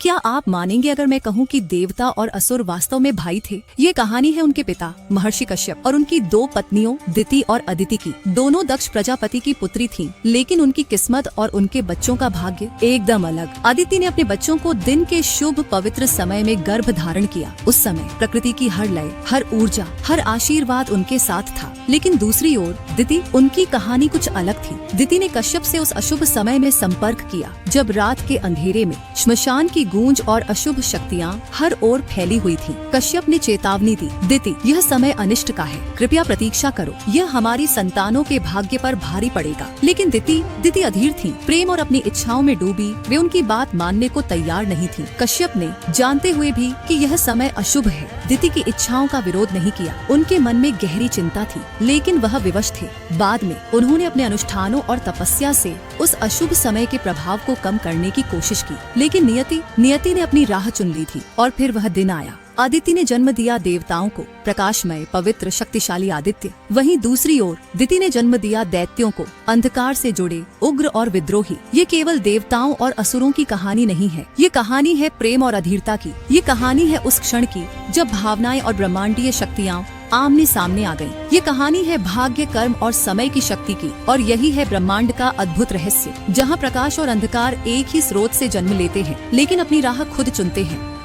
क्या आप मानेंगे अगर मैं कहूँ कि देवता और असुर वास्तव में भाई थे? ये कहानी है उनके पिता महर्षि कश्यप और उनकी दो पत्नियों दिति और अदिति की। दोनों दक्ष प्रजापति की पुत्री थीं, लेकिन उनकी किस्मत और उनके बच्चों का भाग्य एकदम अलग। अदिति ने अपने बच्चों को दिन के शुभ पवित्र समय में गर्भ धारण किया। उस समय प्रकृति की हर लय, हर ऊर्जा, हर आशीर्वाद उनके साथ था। लेकिन दूसरी ओर दिति, उनकी कहानी कुछ अलग थी। दिति ने कश्यप से उस अशुभ समय में संपर्क किया जब रात के अंधेरे में श्मशान की गूंज और अशुभ शक्तियाँ हर ओर फैली हुई थीं। कश्यप ने चेतावनी दी, दिति, यह समय अनिष्ट का है, कृपया प्रतीक्षा करो, यह हमारी संतानों के भाग्य पर भारी पड़ेगा। लेकिन दिति अधीर थी, प्रेम और अपनी इच्छाओं में डूबी। वे उनकी बात मानने को तैयार नहीं थी। कश्यप ने जानते हुए भी कि यह समय अशुभ है, दिति की इच्छाओं का विरोध नहीं किया। उनके मन में गहरी चिंता थी, लेकिन वह विवश थे। बाद में उन्होंने अपने अनुष्ठानों और तपस्या से उस अशुभ समय के प्रभाव को कम करने की कोशिश की। लेकिन नियति ने अपनी राह चुन ली थी और फिर वह दिन आया। अदिति ने जन्म दिया देवताओं को, प्रकाशमय, पवित्र, शक्तिशाली आदित्य। वहीं दूसरी ओर दिति ने जन्म दिया दैत्यों को, अंधकार से जुड़े, उग्र और विद्रोही। ये केवल देवताओं और असुरों की कहानी नहीं है, ये कहानी है प्रेम और अधीरता की। ये कहानी है उस क्षण की जब भावनाएं और ब्रह्मांडीय शक्तियाँ आमने सामने आ गयी। ये कहानी है भाग्य, कर्म और समय की शक्ति की। और यही है ब्रह्मांड का अद्भुत रहस्य, जहाँ प्रकाश और अंधकार एक ही स्रोत से जन्म लेते हैं, लेकिन अपनी राह खुद चुनते हैं।